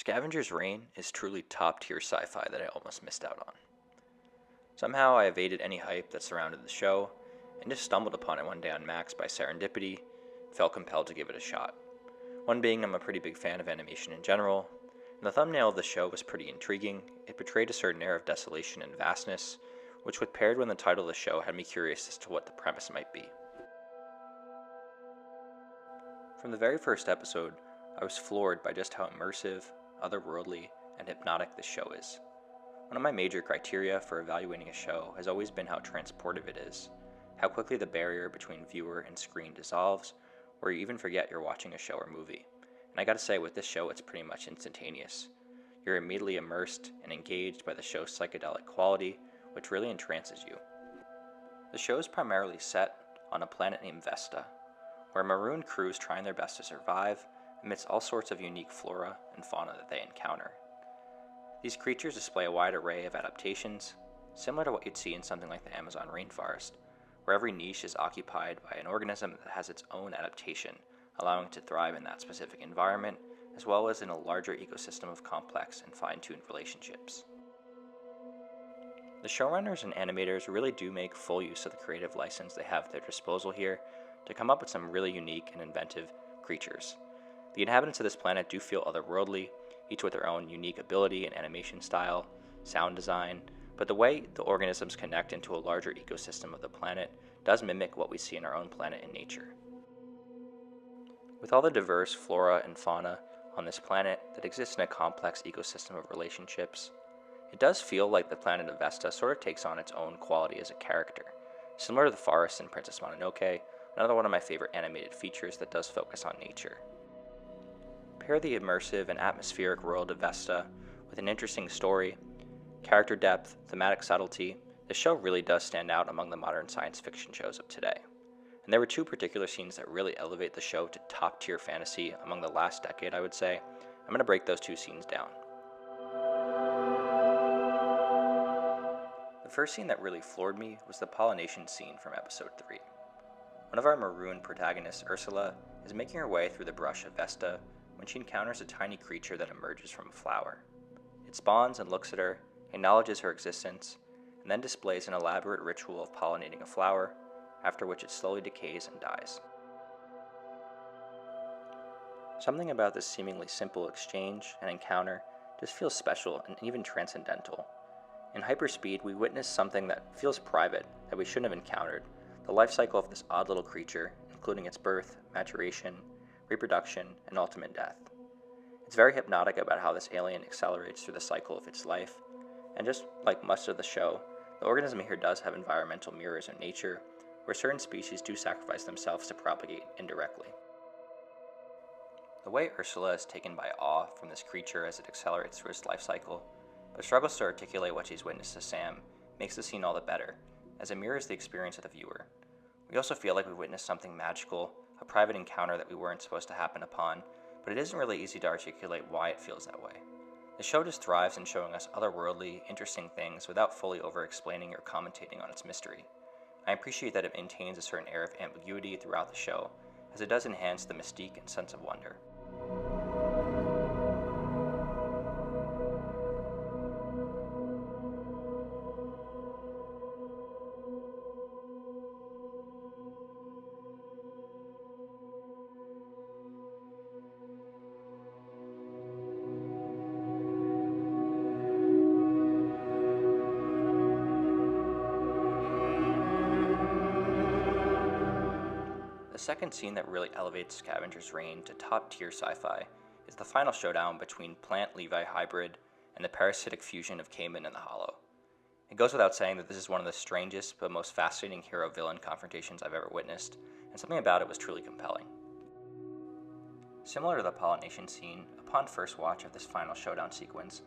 Scavenger's Reign is truly top-tier sci-fi that I almost missed out on. Somehow I evaded any hype that surrounded the show, and just stumbled upon it one day on Max by serendipity, and felt compelled to give it a shot. One being I'm a pretty big fan of animation in general, and the thumbnail of the show was pretty intriguing. It portrayed a certain air of desolation and vastness, which when paired with the title of the show had me curious as to what the premise might be. From the very first episode, I was floored by just how immersive, otherworldly, and hypnotic this show is. One of my major criteria for evaluating a show has always been how transportive it is, how quickly the barrier between viewer and screen dissolves, or you even forget you're watching a show or movie. And I gotta say, with this show, it's pretty much instantaneous. You're immediately immersed and engaged by the show's psychedelic quality, which really entrances you. The show is primarily set on a planet named Vesta, where marooned crews trying their best to survive amidst all sorts of unique flora and fauna that they encounter. These creatures display a wide array of adaptations, similar to what you'd see in something like the Amazon rainforest, where every niche is occupied by an organism that has its own adaptation, allowing it to thrive in that specific environment, as well as in a larger ecosystem of complex and fine-tuned relationships. The showrunners and animators really do make full use of the creative license they have at their disposal here to come up with some really unique and inventive creatures. The inhabitants of this planet do feel otherworldly, each with their own unique ability and animation style, sound design, but the way the organisms connect into a larger ecosystem of the planet does mimic what we see in our own planet in nature. With all the diverse flora and fauna on this planet that exists in a complex ecosystem of relationships, it does feel like the planet of Vesta sort of takes on its own quality as a character, similar to the forest in Princess Mononoke, another one of my favorite animated features that does focus on nature. Pair the immersive and atmospheric world of Vesta with an interesting story, character depth, thematic subtlety, the show really does stand out among the modern science fiction shows of today. And there were two particular scenes that really elevate the show to top-tier fantasy among the last decade, I would say. I'm going to break those two scenes down. The first scene that really floored me was the pollination scene from episode 3. One of our maroon protagonists, Ursula, is making her way through the brush of Vesta when she encounters a tiny creature that emerges from a flower. It spawns and looks at her, acknowledges her existence, and then displays an elaborate ritual of pollinating a flower, after which it slowly decays and dies. Something about this seemingly simple exchange and encounter just feels special and even transcendental. In hyperspeed, we witness something that feels private, that we shouldn't have encountered, the life cycle of this odd little creature, including its birth, maturation, reproduction, and ultimate death. It's very hypnotic about how this alien accelerates through the cycle of its life, and just like much of the show, the organism here does have environmental mirrors in nature, where certain species do sacrifice themselves to propagate indirectly. The way Ursula is taken by awe from this creature as it accelerates through its life cycle, but struggles to articulate what she's witnessed to Sam, makes the scene all the better, as it mirrors the experience of the viewer. We also feel like we witnessed something magical, a private encounter that we weren't supposed to happen upon, but it isn't really easy to articulate why it feels that way. The show just thrives in showing us otherworldly, interesting things without fully over-explaining or commentating on its mystery. I appreciate that it maintains a certain air of ambiguity throughout the show, as it does enhance the mystique and sense of wonder. The second scene that really elevates Scavenger's Reign to top-tier sci-fi is the final showdown between Plant-Levi hybrid and the parasitic fusion of Cayman and the Hollow. It goes without saying that this is one of the strangest but most fascinating hero-villain confrontations I've ever witnessed, and something about it was truly compelling. Similar to the pollination scene, upon first watch of this final showdown sequence,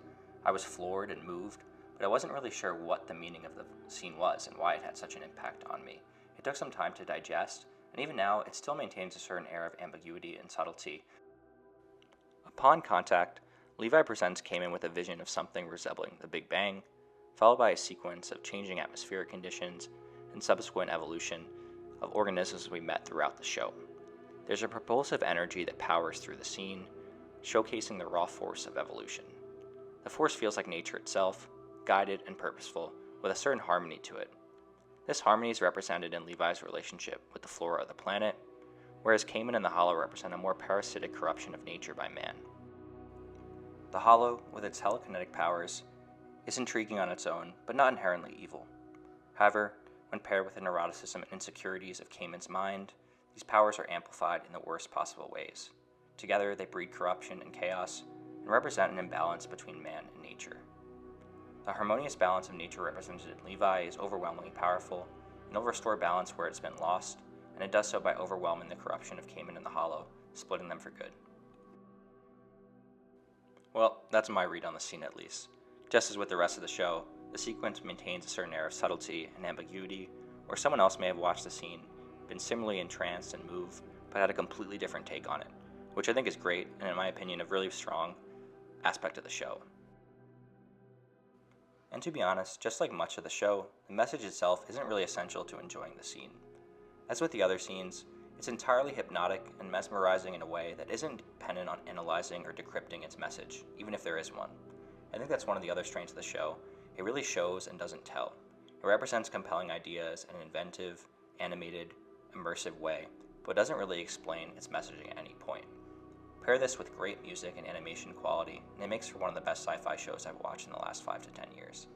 I was floored and moved, but I wasn't really sure what the meaning of the scene was and why it had such an impact on me. It took some time to digest, and even now, it still maintains a certain air of ambiguity and subtlety. Upon contact, Levi presents Cayman with a vision of something resembling the Big Bang, followed by a sequence of changing atmospheric conditions and subsequent evolution of organisms we met throughout the show. There's a propulsive energy that powers through the scene, showcasing the raw force of evolution. The force feels like nature itself, guided and purposeful, with a certain harmony to it. This harmony is represented in Levi's relationship with the flora of the planet, whereas Cayman and the Hollow represent a more parasitic corruption of nature by man. The Hollow, with its telekinetic powers, is intriguing on its own, but not inherently evil. However, when paired with the neuroticism and insecurities of Cayman's mind, these powers are amplified in the worst possible ways. Together, they breed corruption and chaos, and represent an imbalance between man and nature. The harmonious balance of nature represented in Levi is overwhelmingly powerful, and will restore balance where it's been lost, and it does so by overwhelming the corruption of Cayman and the Hollow, splitting them for good. Well, that's my read on the scene at least. Just as with the rest of the show, the sequence maintains a certain air of subtlety and ambiguity, where someone else may have watched the scene, been similarly entranced and moved, but had a completely different take on it, which I think is great, and in my opinion, a really strong aspect of the show. And to be honest, just like much of the show, the message itself isn't really essential to enjoying the scene. As with the other scenes, it's entirely hypnotic and mesmerizing in a way that isn't dependent on analyzing or decrypting its message, even if there is one. I think that's one of the other strengths of the show. It really shows and doesn't tell. It represents compelling ideas in an inventive, animated, immersive way, but doesn't really explain its messaging at any point. Pair this with great music and animation quality, and it makes for one of the best sci-fi shows I've watched in the last 5 to 10 years.